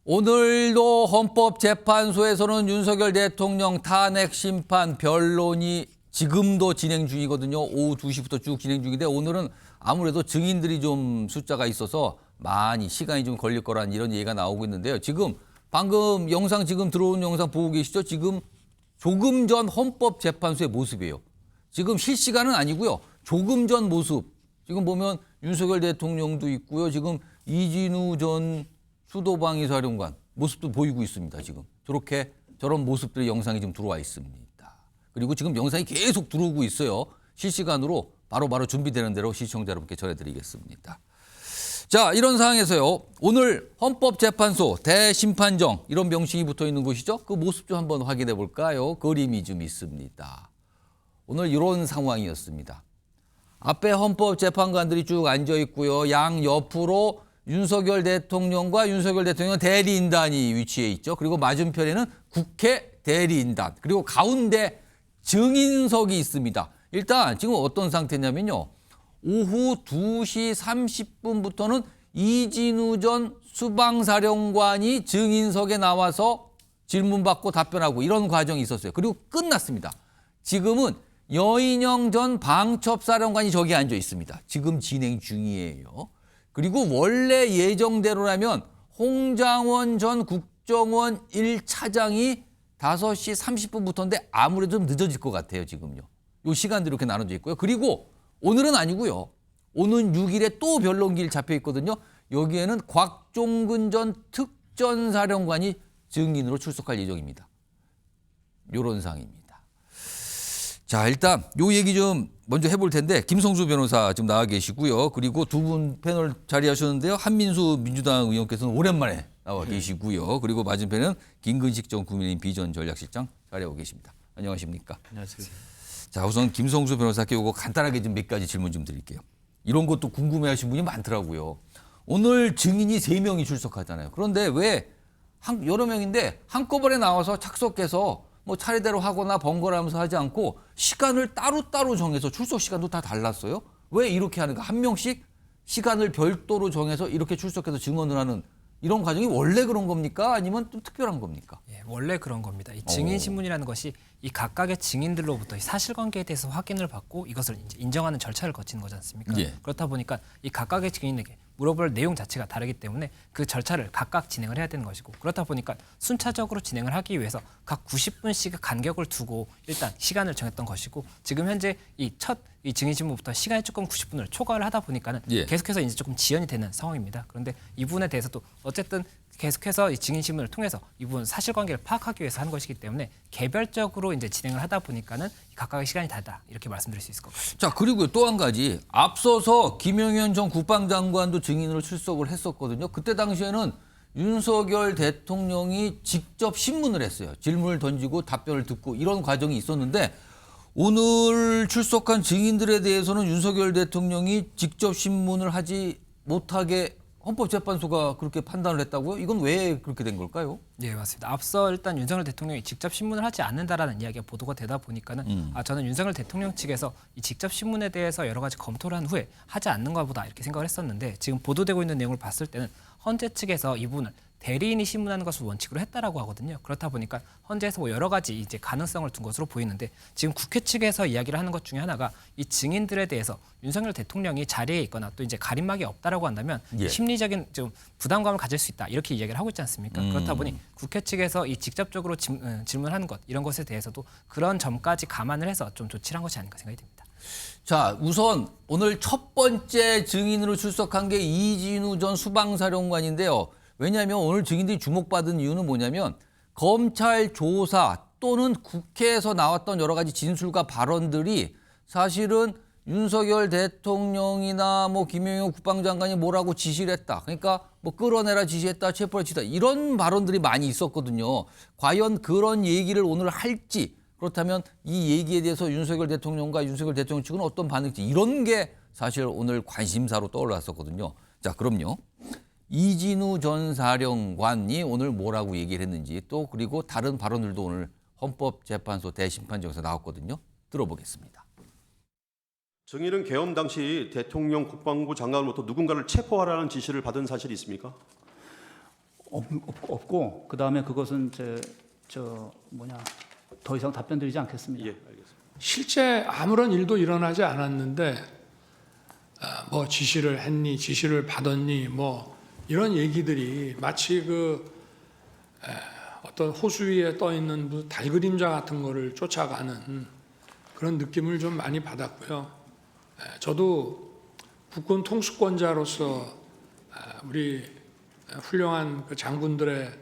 오늘도 헌법재판소에서는 윤석열 대통령 탄핵 심판 변론이 지금도 진행 중이거든요. 오후 2시부터 쭉 진행 중인데 오늘은 아무래도 증인들이 좀 숫자가 있어서 많이 시간이 좀 걸릴 거란 이런 얘기가 나오고 있는데요. 지금 방금 영상 지금 들어온 영상 보고 계시죠? 지금 조금 전 헌법재판소의 모습이에요. 지금 실시간은 아니고요. 조금 전 모습. 지금 보면 윤석열 대통령도 있고요. 지금 이진우 전 수도방위사령관 모습도 보이고 있습니다. 지금 저런 모습들의 영상이 지금 들어와 있습니다. 그리고 지금 영상이 계속 들어오고 있어요. 실시간으로 바로 준비되는 대로 시청자 여러분께 전해드리겠습니다. 자, 이런 상황에서요. 오늘 헌법재판소 대심판정 이런 명칭이 붙어 있는 곳이죠. 그 모습 좀 한번 확인해 볼까요? 그림이 좀 있습니다. 오늘 이런 상황이었습니다. 앞에 헌법재판관들이 쭉 앉아 있고요. 양 옆으로 윤석열 대통령과 윤석열 대통령 대리인단이 위치해 있죠. 그리고 맞은편에는 국회 대리인단, 그리고 가운데 증인석이 있습니다. 일단 지금 어떤 상태냐면요. 오후 2시 30분부터는 이진우 전 수방사령관이 증인석에 나와서 질문받고 답변하고 이런 과정이 있었어요. 그리고 끝났습니다. 지금은 여인영 전 방첩사령관이 저기 앉아 있습니다. 지금 진행 중이에요. 그리고 원래 예정대로라면 홍장원 전 국정원 1차장이 5시 30분부터인데 아무래도 좀 늦어질 것 같아요, 지금요. 요 시간도 이렇게 나눠져 있고요. 그리고 오늘은 아니고요. 오는 6일에 또 변론기일 잡혀 있거든요. 여기에는 곽종근 전 특전사령관이 증인으로 출석할 예정입니다. 요런 상입니다. 자, 일단 요 얘기 좀 먼저 해볼 텐데 김성수 변호사 지금 나와 계시고요. 그리고 두 분 패널 자리하셨는데요. 한민수 민주당 의원께서는 오랜만에 나와 계시고요. 그리고 맞은편은 김근식 전 국민의힘 비전 전략실장 자리하고 계십니다. 안녕하십니까? 안녕하세요. 자, 우선 김성수 변호사께 요거 간단하게 좀 몇 가지 질문 좀 드릴게요. 이런 것도 궁금해하시는 분이 많더라고요. 오늘 증인이 3명이 출석하잖아요. 그런데 왜 여러 명인데 한꺼번에 나와서 착석해서 뭐 차례대로 하거나 번거를 하면서 하지 않고 시간을 따로따로 정해서 출석 시간도 다 달랐어요? 왜 이렇게 하는가? 한 명씩 시간을 별도로 정해서 이렇게 출석해서 증언을 하는 이런 과정이 원래 그런 겁니까? 아니면 좀 특별한 겁니까? 예, 원래 그런 겁니다. 이 증인 신문이라는 것이 이 각각의 증인들로부터 이 사실관계에 대해서 확인을 받고 이것을 이제 인정하는 절차를 거치는 거지 않습니까? 예. 그렇다 보니까 이 각각의 증인에게 물어볼 내용 자체가 다르기 때문에 그 절차를 각각 진행을 해야 되는 것이고, 그렇다 보니까 순차적으로 진행을 하기 위해서 각 90분씩의 간격을 두고 일단 시간을 정했던 것이고, 지금 현재 이 증인 신문부터 시간이 조금 90분을 초과를 하다 보니까는 예. 계속해서 이제 조금 지연이 되는 상황입니다. 그런데 이 부분에 대해서도 어쨌든 계속해서 이 증인 신문을 통해서 이 부분 사실관계를 파악하기 위해서 하는 것이기 때문에 개별적으로 이제 진행을 하다 보니까는 각각의 시간이 다르다, 이렇게 말씀드릴 수 있을 것 같습니다. 자, 그리고 또 한 가지. 앞서서 김영현 전 국방장관도 증인으로 출석을 했었거든요. 그때 당시에는 윤석열 대통령이 직접 신문을 했어요. 질문을 던지고 답변을 듣고 이런 과정이 있었는데, 오늘 출석한 증인들에 대해서는 윤석열 대통령이 직접 신문을 하지 못하게 헌법재판소가 그렇게 판단을 했다고요? 이건 왜 그렇게 된 걸까요? 네, 맞습니다. 앞서 일단 윤석열 대통령이 직접 신문을 하지 않는다라는 이야기가 보도가 되다 보니까는 저는 윤석열 대통령 측에서 이 직접 신문에 대해서 여러 가지 검토를 한 후에 하지 않는가 보다, 이렇게 생각을 했었는데, 지금 보도되고 있는 내용을 봤을 때는 헌재 측에서 이 부분을 대리인이 신문하는 것을 원칙으로 했다라고 하거든요. 그렇다 보니까 헌재에서 뭐 여러 가지 이제 가능성을 둔 것으로 보이는데, 지금 국회 측에서 이야기를 하는 것 중에 하나가 이 증인들에 대해서 윤석열 대통령이 자리에 있거나 또 이제 가림막이 없다라고 한다면 예. 심리적인 좀 부담감을 가질 수 있다, 이렇게 이야기를 하고 있지 않습니까? 그렇다 보니 국회 측에서 이 직접적으로 질문하는 것, 이런 것에 대해서도 그런 점까지 감안을 해서 좀 조치를 한 것이 아닌가 생각이 듭니다. 자, 우선 오늘 첫 번째 증인으로 출석한 게 이진우 전 수방사령관인데요. 왜냐하면 오늘 증인들이 주목받은 이유는 뭐냐면 검찰 조사 또는 국회에서 나왔던 여러 가지 진술과 발언들이 사실은 윤석열 대통령이나 뭐 김영현 국방장관이 뭐라고 지시를 했다. 그러니까 뭐 끌어내라 지시했다, 체포라 지시했다. 이런 발언들이 많이 있었거든요. 과연 그런 얘기를 오늘 할지, 그렇다면 이 얘기에 대해서 윤석열 대통령과 윤석열 대통령 측은 어떤 반응일지, 이런 게 사실 오늘 관심사로 떠올랐었거든요. 자, 그럼요. 이진우 전 사령관이 오늘 뭐라고 얘기를 했는지, 또 그리고 다른 발언들도 오늘 헌법재판소 대심판정에서 나왔거든요. 들어보겠습니다. 증인은 계엄 당시 대통령 국방부 장관으로부터 누군가를 체포하라는 지시를 받은 사실이 있습니까? 없고 그다음에 그것은 더 이상 답변 드리지 않겠습니다. 예, 알겠습니다. 실제 아무런 일도 일어나지 않았는데 뭐 지시를 했니, 지시를 받았니, 뭐 이런 얘기들이 마치 어떤 호수 위에 떠 있는 무슨 달 그림자 같은 거를 쫓아가는 그런 느낌을 좀 많이 받았고요. 저도 국군 통수권자로서 우리 훌륭한 그 장군들의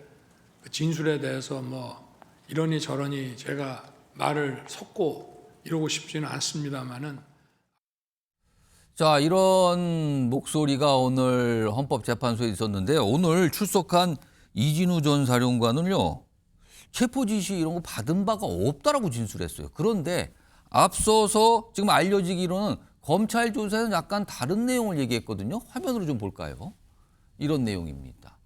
그 진술에 대해서 뭐 이러니 저러니 제가 말을 섞고 이러고 싶지는 않습니다만은. 자, 이런 목소리가 오늘 헌법재판소에 있었는데요. 오늘 출석한 이진우 전 사령관은요, 체포 지시 이런 거 받은 바가 없다라고 진술했어요. 그런데 앞서서 지금 알려지기로는 검찰 조사에는 약간 다른 내용을 얘기했거든요. 화면으로 좀 볼까요? 이런 내용입니다.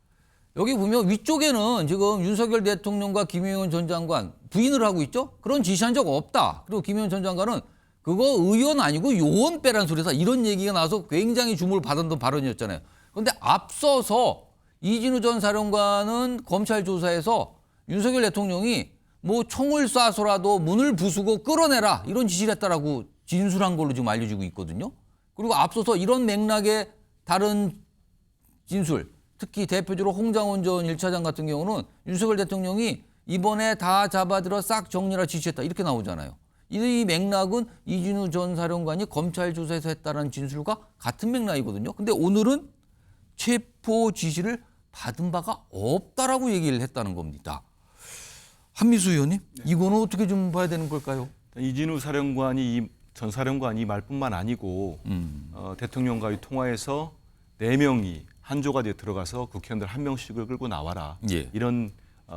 여기 보면 위쪽에는 지금 윤석열 대통령과 김용현 전 장관 부인을 하고 있죠. 그런 지시한 적 없다. 그리고 김용현 전 장관은 그거 의원 아니고 요원 빼란 소리에서 이런 얘기가 나와서 굉장히 주목을 받았던 발언이었잖아요. 그런데 앞서서 이진우 전 사령관은 검찰 조사에서 윤석열 대통령이 뭐 총을 쏴서라도 문을 부수고 끌어내라 이런 지시를 했다라고 진술한 걸로 지금 알려지고 있거든요. 그리고 앞서서 이런 맥락의 다른 진술, 특히 대표적으로 홍장원 전 1차장 같은 경우는 윤석열 대통령이 이번에 다 잡아들어 싹 정리하라 지시했다 이렇게 나오잖아요. 이 맥락은 이진우 전 사령관이 검찰 조사에서 했다는 진술과 같은 맥락이거든요. 근데 오늘은 체포 지시를 받은 바가 없다라고 얘기를 했다는 겁니다. 한미수 의원님, 이거는 어떻게 좀 봐야 되는 걸까요? 이진우 사령관이 전 사령관이 이 말뿐만 아니고 대통령과의 통화에서 4명이 한조가 되어 들어가서 국회의원들 1명씩을 끌고 나와라. 예. 이런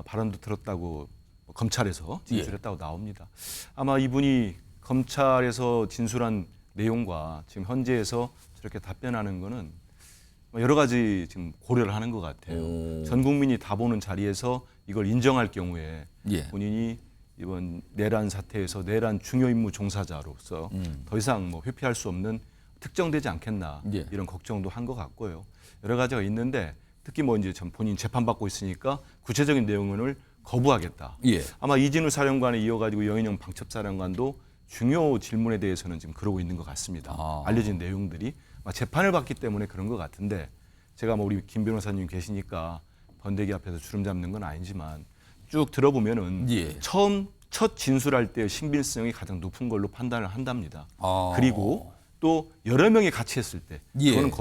발언도 들었다고 검찰에서 진술했다고 나옵니다. 아마 이분이 검찰에서 진술한 내용과 지금 현재에서 저렇게 답변하는 거는 여러 가지 지금 고려를 하는 것 같아요. 전 국민이 다 보는 자리에서 이걸 인정할 경우에 예. 본인이 이번 내란 사태에서 내란 중요 임무 종사자로서 더 이상 뭐 회피할 수 없는 특정되지 않겠나 예. 이런 걱정도 한 것 같고요. 여러 가지가 있는데 특히 뭐 이제 본인 재판받고 있으니까 구체적인 내용을 거부하겠다. 예. 아마 이진우 사령관에 이어가지고 여인영 방첩사령관도 중요 질문에 대해서는 지금 그러고 있는 것 같습니다. 알려진 내용들이 재판을 받기 때문에 그런 것 같은데 제가 뭐 우리 김 변호사님 계시니까 번데기 앞에서 주름 잡는 건 아니지만 쭉 들어보면은 예. 첫 진술할 때 신빙성이 가장 높은 걸로 판단을 한답니다. 아. 그리고 또 여러 명이 같이 했을 때 예. 그거는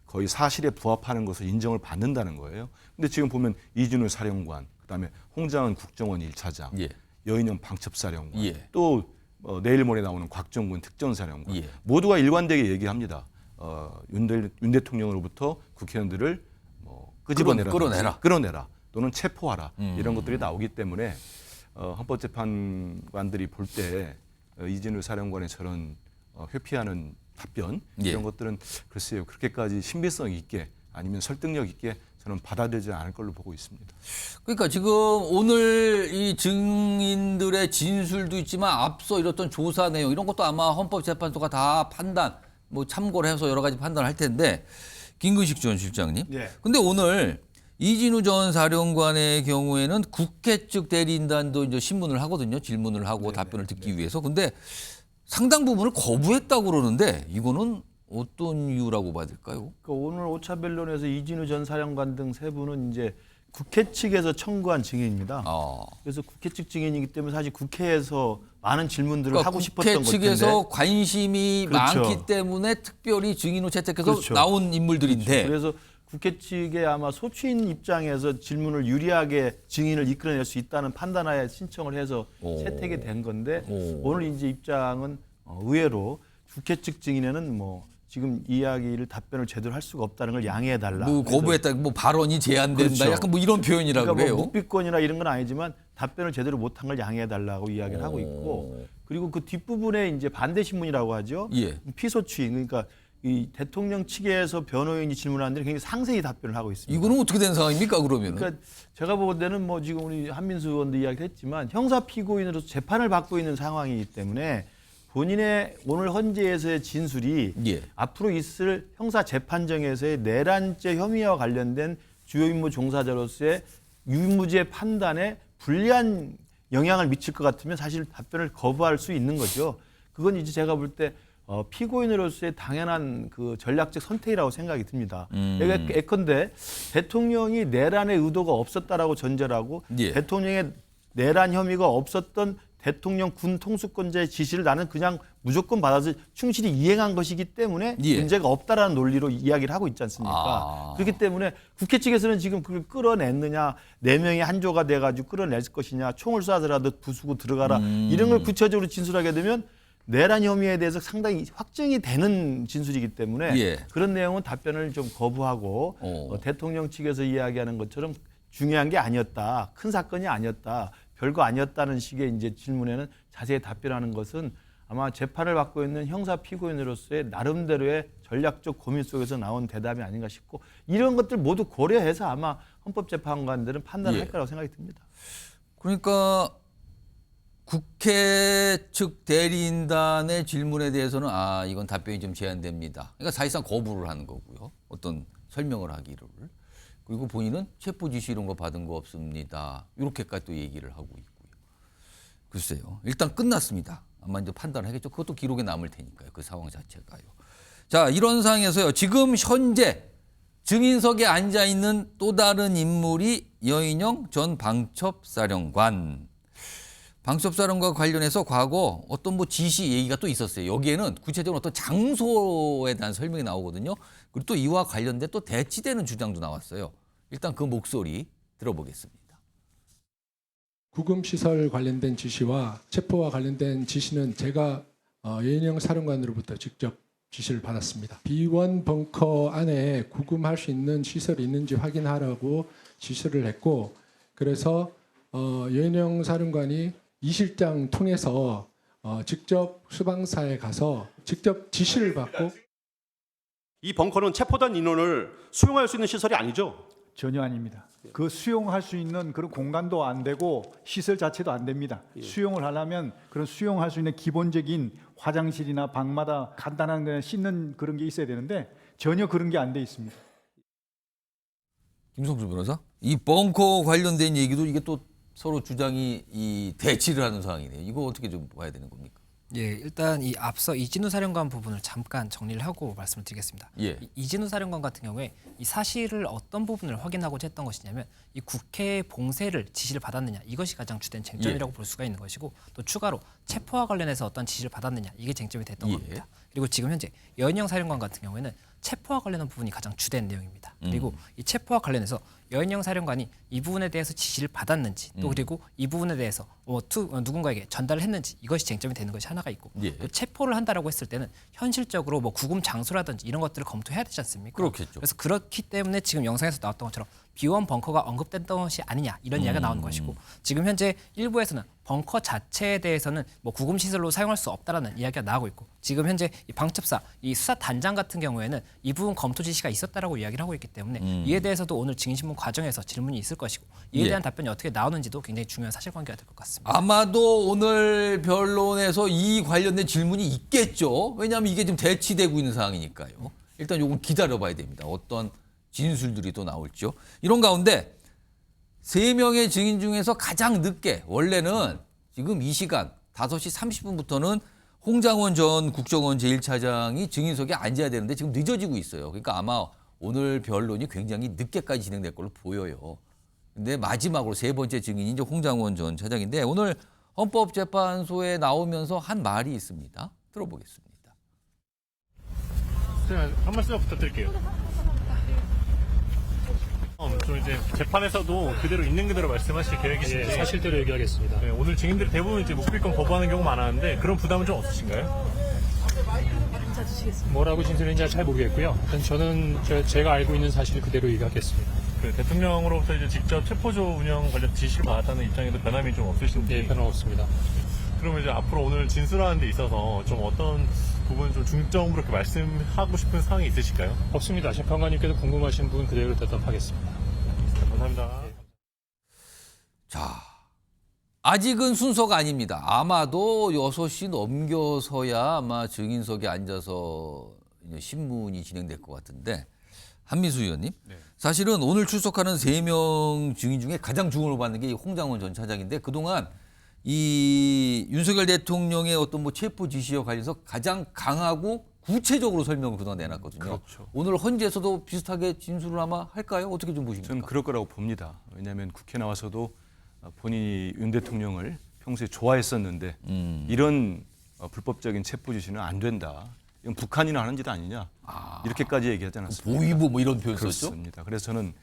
거의 사실에 부합하는 것을 인정을 받는다는 거예요. 근데 지금 보면 이진우 사령관, 그다음에 홍장원 국정원 1차장, 예. 여인영 방첩사령관, 예. 또 내일 모레 나오는 곽정군 특전사령관 예. 모두가 일관되게 얘기합니다. 윤 대통령으로부터 국회의원들을 끄집어내라, 끌어내라 또는 체포하라 이런 것들이 나오기 때문에 헌법재판관들이 볼 때 이진우 사령관의 저런 회피하는 답변 예. 이런 것들은 글쎄요 그렇게까지 신빙성 있게 아니면 설득력 있게 저는 받아들이지 않을 걸로 보고 있습니다. 그러니까 지금 오늘 이 증인들의 진술도 있지만 앞서 이랬던 조사 내용 이런 것도 아마 헌법재판소가 다 판단 뭐 참고를 해서 여러 가지 판단을 할 텐데 김근식 전 실장님. 네. 근데 오늘 이진우 전 사령관의 경우에는 국회 측 대리인단도 이제 신문을 하거든요. 질문을 하고 답변을 듣기 위해서. 근데 상당 부분을 거부했다고 그러는데 이거는 어떤 이유라고 봐야 될까요? 그러니까 오늘 오차 변론에서 이진우 전 사령관 등 세 분은 이제 국회 측에서 청구한 증인입니다. 그래서 국회 측 증인이기 때문에 사실 국회에서 많은 질문들을 그러니까 하고 싶었던 국회 것 측에서 텐데. 관심이 그렇죠. 많기 때문에 특별히 증인으로 채택해서 그렇죠. 나온 인물들인데 그래서 국회 측의 아마 소추인 입장에서 질문을 유리하게 증인을 이끌어낼 수 있다는 판단하에 신청을 해서 채택이 된 건데 오늘 이제 입장은 의외로 국회 측 증인에는 뭐 지금 이야기를 답변을 제대로 할 수가 없다는 걸 양해해 달라. 뭐 거부했다, 뭐 발언이 제한된다, 그렇죠. 약간 뭐 이런 표현이라고 그러니까 그래요. 뭐 묵비권이나 이런 건 아니지만 답변을 제대로 못한 걸 양해해 달라고 이야기를 하고 있고 그리고 그 뒷부분에 이제 반대 신문이라고 하죠. 예. 피소추인 그러니까 이 대통령 측에서 변호인이 질문하는데 굉장히 상세히 답변을 하고 있습니다. 이거는 어떻게 된 상황입니까 그러면은? 그러니까 제가 보는 데는 뭐 지금 우리 한민수 의원도 이야기했지만 형사 피고인으로서 재판을 받고 있는 상황이기 때문에 본인의 오늘 헌재에서의 진술이 예. 앞으로 있을 형사 재판정에서의 내란죄 혐의와 관련된 주요 임무 종사자로서의 유무죄 판단에 불리한 영향을 미칠 것 같으면 사실 답변을 거부할 수 있는 거죠. 그건 이제 제가 볼 때 피고인으로서의 당연한 그 전략적 선택이라고 생각이 듭니다. 예컨대 대통령이 내란의 의도가 없었다라고 전제하고 예. 대통령의 내란 혐의가 없었던 대통령 군 통수권자의 지시를 나는 그냥 무조건 받아서 충실히 이행한 것이기 때문에 예. 문제가 없다라는 논리로 이야기를 하고 있지 않습니까? 그렇기 때문에 국회 측에서는 지금 그걸 끌어냈느냐, 4명이 한조가 돼가지고 끌어낼 것이냐, 총을 쏴서라도 부수고 들어가라 이런 걸 구체적으로 진술하게 되면 내란 혐의에 대해서 상당히 확정이 되는 진술이기 때문에 예. 그런 내용은 답변을 좀 거부하고 대통령 측에서 이야기하는 것처럼 중요한 게 아니었다, 큰 사건이 아니었다, 별거 아니었다는 식의 이제 질문에는 자세히 답변하는 것은 아마 재판을 받고 있는 형사 피고인으로서의 나름대로의 전략적 고민 속에서 나온 대답이 아닌가 싶고 이런 것들 모두 고려해서 아마 헌법재판관들은 판단을 할 거라고 생각이 듭니다. 그러니까 국회 측 대리인단의 질문에 대해서는 이건 답변이 좀 제한됩니다. 그러니까 사실상 거부를 하는 거고요. 어떤 설명을 하기를. 그리고 본인은 체포 지시 이런 거 받은 거 없습니다. 이렇게까지 또 얘기를 하고 있고요. 글쎄요. 일단 끝났습니다. 아마 이제 판단을 하겠죠. 그것도 기록에 남을 테니까요. 그 상황 자체가요. 자, 이런 상황에서요. 지금 현재 증인석에 앉아 있는 또 다른 인물이 여인영 전 방첩사령관. 방첩사령관 관련해서 과거 어떤 뭐 지시 얘기가 또 있었어요. 여기에는 구체적으로 어떤 장소에 대한 설명이 나오거든요. 그리고 또 이와 관련된 또 대치되는 주장도 나왔어요. 일단 그 목소리 들어보겠습니다. 구금시설 관련된 지시와 체포와 관련된 지시는 제가 여인영 사령관으로부터 직접 지시를 받았습니다. B1 벙커 안에 구금할 수 있는 시설이 있는지 확인하라고 지시를 했고 그래서 여인영 사령관이 이 실장 통해서 직접 수방사에 가서 직접 지시를 받고 이 벙커는 체포된 인원을 수용할 수 있는 시설이 아니죠. 전혀 아닙니다. 그 수용할 수 있는 그런 공간도 안 되고 시설 자체도 안 됩니다. 수용을 하려면 그런 수용할 수 있는 기본적인 화장실이나 방마다 간단한 거 씻는 그런 게 있어야 되는데 전혀 그런 게 안 돼 있습니다. 김성수 변호사, 이 벙커 관련된 얘기도 이게 또 서로 주장이 대치를 하는 상황이네요. 이거 어떻게 좀 봐야 되는 겁니까? 예, 일단 이 앞서 이진우 사령관 부분을 잠깐 정리를 하고 말씀을 드리겠습니다. 예. 이진우 사령관 같은 경우에 이 사실을 어떤 부분을 확인하고자 했던 것이냐면 이 국회 봉쇄를 지시를 받았느냐 이것이 가장 주된 쟁점이라고 볼 수가 있는 것이고 또 추가로 체포와 관련해서 어떤 지시를 받았느냐 이게 쟁점이 됐던 겁니다. 그리고 지금 현재 여인영 사령관 같은 경우에는 체포와 관련한 부분이 가장 주된 내용입니다. 그리고 이 체포와 관련해서 여인영 사령관이 이 부분에 대해서 지시를 받았는지 또 그리고 이 부분에 대해서 누군가에게 전달을 했는지 이것이 쟁점이 되는 것이 하나가 있고 또 체포를 한다라고 했을 때는 현실적으로 뭐 구금 장소라든지 이런 것들을 검토해야 되지 않습니까? 그렇겠죠. 그래서 그렇기 때문에 지금 영상에서 나왔던 것처럼 B1 벙커가 언급됐던 것이 아니냐 이런 이야기가 나오는 것이고 지금 현재 일부에서는 벙커 자체에 대해서는 뭐 구금 시설로 사용할 수 없다라는 이야기가 나오고 있고 지금 현재 이 방첩사 이 수사 단장 같은 경우에는 이 부분 검토 지시가 있었다라고 이야기를 하고 있기 때문에 이에 대해서도 오늘 증인신문 과정에서 질문이 있을 것이고 이에 대한 답변이 어떻게 나오는지도 굉장히 중요한 사실관계가 될 것 같습니다. 아마도 오늘 변론에서 이 관련된 질문이 있겠죠. 왜냐하면 이게 지금 대치되고 있는 상황이니까요. 일단 요건 기다려봐야 됩니다. 어떤 진술들이 또 나올지요. 이런 가운데 3명의 증인 중에서 가장 늦게 원래는 지금 이 시간 5시 30분부터는 홍장원 전 국정원 제1차장이 증인석에 앉아야 되는데 지금 늦어지고 있어요. 그러니까 아마 오늘 변론이 굉장히 늦게까지 진행될 걸로 보여요. 근데 마지막으로 3번째 증인이 이제 홍장원 전 차장인데 오늘 헌법재판소에 나오면서 한 말이 있습니다. 들어보겠습니다. 한 말씀 부탁드릴게요. 좀 이제 재판에서도 그대로 있는 그대로 말씀하실 계획이신지 사실대로 얘기하겠습니다. 네, 오늘 증인들이 대부분 이제 묵비권 거부하는 경우 많았는데 그런 부담은 좀 없으신가요? 뭐라고 진술했는지 잘 모르겠고요. 일단 저는 제가 알고 있는 사실 그대로 얘기하겠습니다. 그 대통령으로부터 이제 직접 체포조 운영 관련 지시를 받았다는 입장에도 변함이 좀 없으신지? 네, 변함 없습니다. 그러면 이제 앞으로 오늘 진술하는 데 있어서 좀 어떤 부분 좀 중점으로 이렇게 말씀하고 싶은 사항이 있으실까요? 없습니다. 재판관님께서 궁금하신 부분 그대로 대답하겠습니다. 감사합니다. 자, 아직은 순서가 아닙니다. 아마도 6시 넘겨서야 아마 증인석에 앉아서 이제 신문이 진행될 것 같은데 한민수 의원님, 사실은 오늘 출석하는 3명 증인 중에 가장 주목을 받는 게 이 홍장원 전 차장인데 그동안 이 윤석열 대통령의 어떤 뭐 체포 지시와 관련해서 가장 강하고 구체적으로 설명을 그동안 내놨거든요. 그렇죠. 오늘 헌재에서도 비슷하게 진술을 아마 할까요? 어떻게 좀 보십니까? 저는 그럴 거라고 봅니다. 왜냐하면 국회 나와서도 본인이 윤 대통령을 평소에 좋아했었는데 이런 불법적인 체포 지시는 안 된다. 이건 북한이나 하는 짓 아니냐. 이렇게까지 얘기하지 않았습니까? 보위부 뭐 이런 표현 썼죠? 그렇습니다. 그래서 저는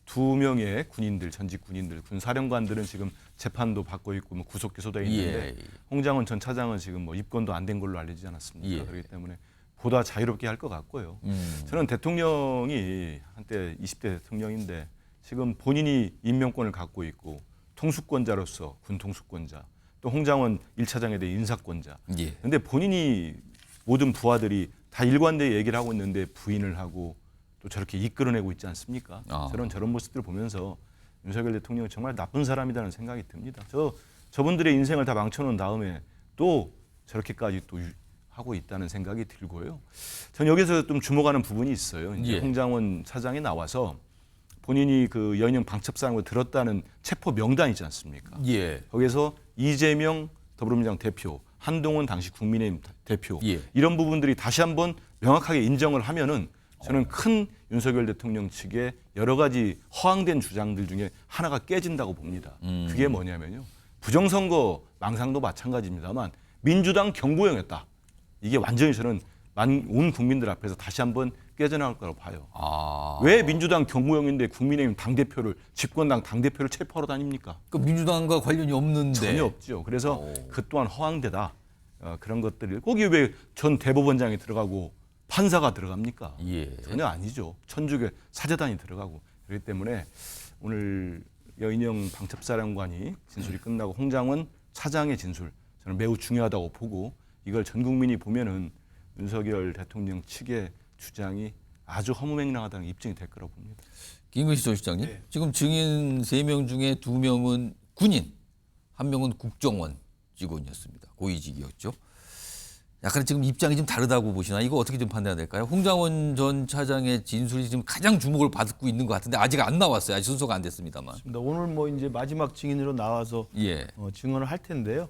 2명의 군인들, 전직 군인들, 군사령관들은 지금 재판도 받고 있고 뭐 구속 기소돼 있는데 홍장원 전 차장은 지금 뭐 입건도 안 된 걸로 알려지지 않았습니까? 그렇기 때문에 보다 자유롭게 할 것 같고요. 저는 대통령이 한때 20대 대통령인데 지금 본인이 임명권을 갖고 있고 통수권자로서 군 통수권자, 또 홍장원 1차장에 대해 인사권자. 그런데 본인이 모든 부하들이 다 일관되게 얘기를 하고 있는데 부인을 하고 또 저렇게 이끌어내고 있지 않습니까? 저런 모습들을 보면서 윤석열 대통령이 정말 나쁜 사람이라는 생각이 듭니다. 저분들의 인생을 다 망쳐놓은 다음에 또 저렇게까지 또 하고 있다는 생각이 들고요. 전 여기서 좀 주목하는 부분이 있어요. 이제 홍장원 차장이 나와서 본인이 그 연영 방첩사령을 들었다는 체포 명단 있지 않습니까? 거기서 이재명 더불어민주당 대표, 한동훈 당시 국민의힘 대표 이런 부분들이 다시 한번 명확하게 인정을 하면은 저는 큰 윤석열 대통령 측의 여러 가지 허황된 주장들 중에 하나가 깨진다고 봅니다. 그게 뭐냐면요. 부정선거 망상도 마찬가지입니다만 민주당 경고형이었다. 이게 완전히 저는 온 국민들 앞에서 다시 한번 깨져나갈 거라고 봐요. 왜 민주당 경고형인데 국민의힘 당대표를 집권당 당대표를 체포하러 다닙니까? 그 민주당과 관련이 없는데. 전혀 없죠. 그래서 그 또한 허황되다. 그런 것들을 거기 왜 전 대법원장이 들어가고 판사가 들어갑니까? 전혀 아니죠. 천주교 사제단이 들어가고. 그렇기 때문에 오늘 여인영 방첩사령관이 진술이 끝나고 홍장원 차장의 진술 저는 매우 중요하다고 보고 이걸 전 국민이 보면은 윤석열 대통령 측의 주장이 아주 허무맹랑하다는 입증이 될 거라고 봅니다. 김근식 전 시장님, 지금 증인 3명 중에 2명은 군인, 1명은 국정원 직원이었습니다. 고위직이었죠. 약간 지금 입장이 좀 다르다고 보시나? 이거 어떻게 좀 판단해야 될까요? 홍장원 전 차장의 진술이 지금 가장 주목을 받고 있는 것 같은데 아직 안 나왔어요. 아직 순서가 안 됐습니다만. 오늘 뭐 이제 마지막 증인으로 나와서 증언을 할 텐데요.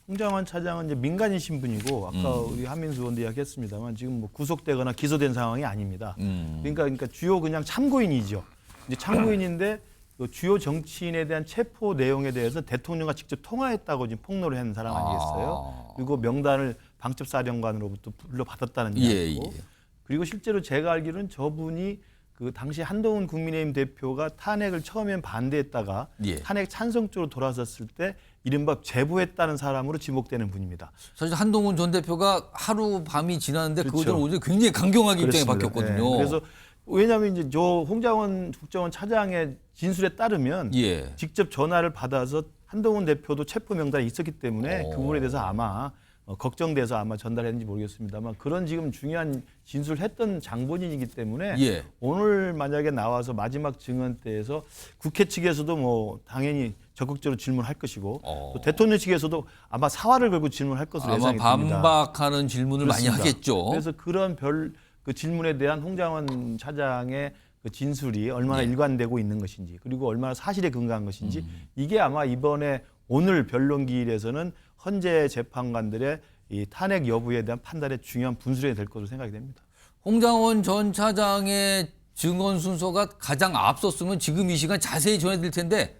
홍장원 차장은 이제 민간인 신분이고 아까 우리 한민수 의원도 이야기했습니다만 지금 뭐 구속되거나 기소된 상황이 아닙니다. 그러니까 주요 그냥 참고인이죠. 이제 참고인인데 그 주요 정치인에 대한 체포 내용에 대해서 대통령과 직접 통화했다고 지금 폭로를 한 사람 아니겠어요? 그리고 명단을 방첩사령관으로부터 불러받았다는 이야기고 그리고 실제로 제가 알기로는 저분이 그 당시 한동훈 국민의힘 대표가 탄핵을 처음엔 반대했다가 탄핵 찬성 쪽으로 돌아섰을 때 이른바 제보했다는 사람으로 지목되는 분입니다. 사실 한동훈 전 대표가 하루 밤이 지났는데 그거는 오늘 굉장히 강경하게 입장이 바뀌었거든요. 그래서 왜냐하면 이제 저 홍장원 국정원 차장의 진술에 따르면 직접 전화를 받아서 한동훈 대표도 체포 명단이 있었기 때문에 그 부분에 대해서 아마 걱정돼서 아마 전달했는지 모르겠습니다만 그런 지금 중요한 진술을 했던 장본인이기 때문에 오늘 만약에 나와서 마지막 증언 때에서 국회 측에서도 뭐 당연히 적극적으로 질문할 것이고 또 대통령 측에서도 아마 사활을 걸고 질문할 것으로 예상이 됩니다. 아마 반박하는 질문을 그렇습니다. 많이 하겠죠. 그래서 그런 그 질문에 대한 홍장원 차장의 그 진술이 얼마나 일관되고 있는 것인지 그리고 얼마나 사실에 근거한 것인지 이게 아마 이번에 오늘 변론기일에서는 헌재 재판관들의 이 탄핵 여부에 대한 판단의 중요한 분수령이 될 것으로 생각이 됩니다. 홍장원 전 차장의 증언 순서가 가장 앞섰으면 지금 이 시간 자세히 전해드릴 텐데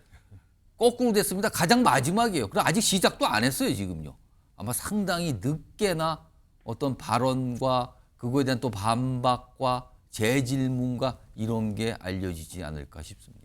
거꾸로 됐습니다. 가장 마지막이에요. 그럼 아직 시작도 안 했어요, 지금요. 아마 상당히 늦게나 어떤 발언과 그거에 대한 또 반박과 재질문과 이런 게 알려지지 않을까 싶습니다.